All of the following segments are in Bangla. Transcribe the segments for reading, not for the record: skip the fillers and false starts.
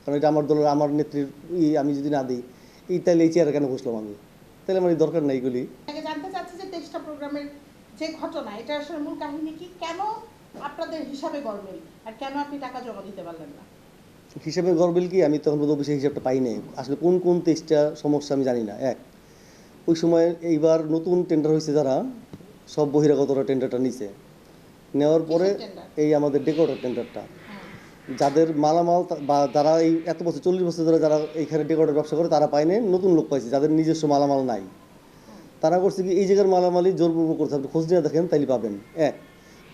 কারণ এটা আমার দলের আমার নেত্রীর আমি যদি না দিই তাহলে এই চেয়ারে কেন বসলাম আমি? তাহলে আমার দরকার নাই এগুলি। আগে জানতে চাচ্ছি যে 23টা প্রোগ্রামের যে ঘটনা, এটা আসলে মূল কাহিনী কি? কেন আপনাদের হিসাবে গড়মিল, আর কেন আপনি টাকা জমা দিতে পারলেন না? হিসাবে গড়বেল কি, আমি তখন পর্যন্ত অফিসে হিসাবটা পাই নাই। আসলে কোন কোন 23টা সমস্যা আমি জানি না। ওই সময় এইবার নতুন টেন্ডার হয়েছে, যারা সব বহিরাগতরা টেন্ডারটা নিছে, নেওয়ার পরে কিসের টেন্ডার? এই আমাদের ডেকোরেটর টেন্ডারটা, যাদের মালামাল বা যারা এই এত বছর 40 বছর ধরে যারা এইখানে ডেকোরেটর ব্যবসা করে তারা পায়নি, নতুন লোক পাইছে যাদের নিজস্ব মালামাল নাই। তারা করছে কি, এই জায়গার মালামালই জোরপূর্বক করছে, আপনি খোঁজ নিয়ে দেখেন তাইলে পাবেন।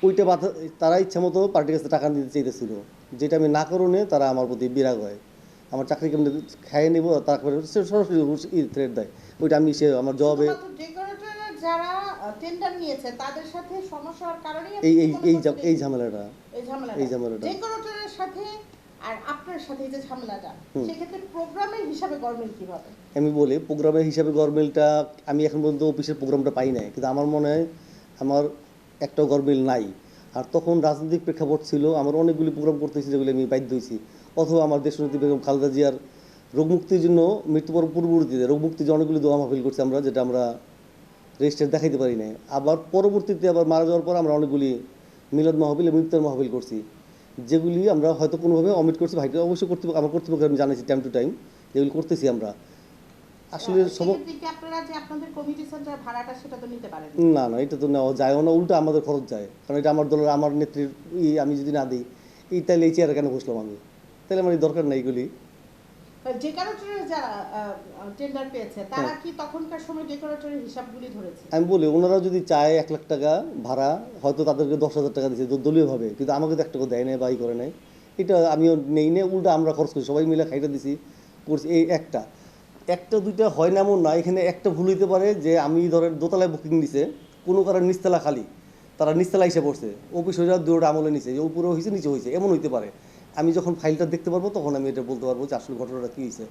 ওইটা বাধা, তারা ইচ্ছা মতো পার্টির কাছে টাকা নিতে চাইতেছিল, যেটা আমি না করণে তারা আমার প্রতি বিরাগ হয়। আমার চাকরি কেমনি খাইয়ে নেবো, তারপরে সরাসরি থ্রেট দেয়। ওইটা আমি আমার জবাবে ডেকোরেটররা যারা টেন্ডার নিয়েছে তাদের সাথে সমস্যা হওয়ার কারণেই এই আপনি এই মনে এই করছেন এই ঝামেলাটা এই ঝামেলাটা এই ঝামেলাটা ডেকোরেটরের সাথে আর আপনার সাথে এই যে ঝামেলাটা, সেক্ষেত্রে প্রোগ্রামের হিসাবে গড়মিল কিভাবে? আমি বলি, প্রোগ্রামের হিসাবে গভর্নমেন্টটা, আমি এখন পর্যন্ত অফিসের প্রোগ্রামটা পাই নাই, কিন্তু আমার মনে হয় আমার একটাও গভর্নমেন্ট নাই। আর তখন রাজনৈতিক প্রেক্ষাপট ছিল, আমার অনেকগুলি প্রোগ্রাম করতেছি যেগুলো আমি বাধ্য হয়েছি। অথবা আমার দেশনেত্রী বেগম খালেদা জিয়ার রোগমুক্তির জন্য, মৃত্যুর পূর্ববর্তীতে রোগমুক্তির জন্য অনেকগুলি দোয়া মাহফিল করছি আমরা, যেটা আমরা রেজিস্টার দেখাইতে পারি নাই। আবার পরবর্তীতে আবার মারা যাওয়ার পর আমরা অনেকগুলি মিলাদ মাহফিল এবং ইফতার মাহফিল করছি, যেগুলি আমরা হয়তো কোনোভাবে অমিট করছি। ভাইটা অবশ্যই আমার কর্তৃপক্ষকে আমি জানাইছি টাইম টু টাইম, যেগুলি করতেছি আমরা। আসলে আপনারা যে আপনাদের কমিটি সেন্টার ভাড়াটা, সেটা তো নিতে পারেন না না, এটা তো নেওয়া যায় না, উল্টা আমাদের খরচ যায়। কারণ এটা আমার দলের আমার নেত্রীর আমি যদি না দিই তাহলে এই চেয়ারে কেন বসলাম আমি? তাহলে আমার দরকার নাই এগুলি। ডেকোরেটরের যারা টেন্ডার পেয়েছে তারা কি তখনকার সময় ডেকোরেটরের হিসাবগুলি ধরেছে? আমি বলি, ওনারা যদি চায় 1 লাখ টাকা ভাড়া, হয়তো তাদেরকে 10,000 টাকা দিচ্ছে দলীয়ভাবে, কিন্তু আমাকে তো 1 টাকা দেয় নাই বা করে নাই। এটা আমিও নেই নে, উল্টা আমরা খরচ করি, সবাই মিলে খাইটা দিছি করছি। এই একটা একটা দুইটা হয় না এমন না, এখানে একটা ভুল হইতে পারে যে আমি ধরেন দোতলায় বুকিং দিছে, কোনো কারণ নিচতলা খালি, তারা নিচতলা এসে পড়ছে, অফিস হয়ে যাওয়ার দুটো আমলে নিচে, যে উপরে হয়েছে নিচে হয়েছে, এমন হইতে পারে। আমি যখন ফাইলটা দেখতে পারবো তখন আমি এটা বলতে পারবো যে আসলে ঘটনাটা কী হয়েছে।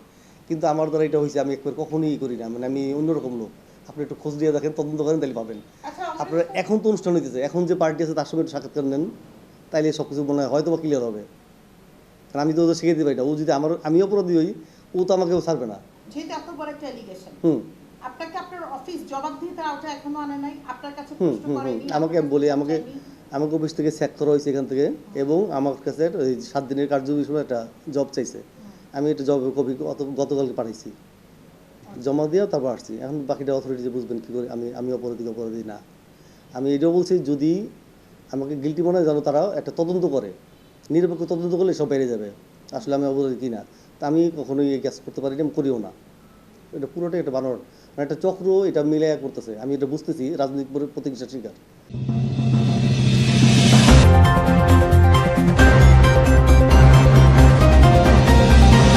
কিন্তু আমার দ্বারা এটা হয়েছে, আমি একবার কখনোই করি না, মানে আমি অন্যরকম লোক। আপনি একটু খোঁজ দিয়ে দেখেন, তদন্ত করেন, তাহলে পাবেন। আপনারা এখন তো অনুষ্ঠান হইতেছে, এখন যে পার্টি আছে তার সঙ্গে একটু সাক্ষাৎকার নেন, তাইলে সব কিছু মনে হয় হয়তো বা ক্লিয়ার হবে। কারণ আমি তো ওদের শিখে দিই এটা, ও যদি আমি অপরাধী হই, ও তো আমাকেও ছাড়বে না। যেহেতু এত বড় একটা অ্যালিগেশন, আপনাকে আপনার অফিস জবাবদিহিতার আওতায় এখনো আনে নাই, আপনার কাছে প্রশ্ন করেনি? আমাকে বলি, আমাকে অফিস থেকে স্যাক করা হয়েছে এখান থেকে, এবং আমার কাছে ওই 7 দিনের কার্যকরী সময় একটা জব চাইছে। আমি একটা জবের কপি গতকালকে পাঠাইছি, জমা দিয়ে তারপর আসছি। এখন বাকিটা অথরিটি যে বুঝবেন কী করে আমি অপরাধী না। আমি এটাও বলছি, যদি আমাকে গিল্টি মনে হয় যেন তারা একটা তদন্ত করে, নিরপেক্ষ তদন্ত করলে সব বেড়ে যাবে আসলে আমি অপরাধী কি না। তা আমি কখনোই এই কাজ করতে পারি না, আমি করিও না। এটা পুরোটাই একটা বানর, মানে একটা চক্র, এটা মিলাইয়া করতেছে। আমি এটা বুঝতেছি, রাজনৈতিক প্রতিহিংসার শিকার।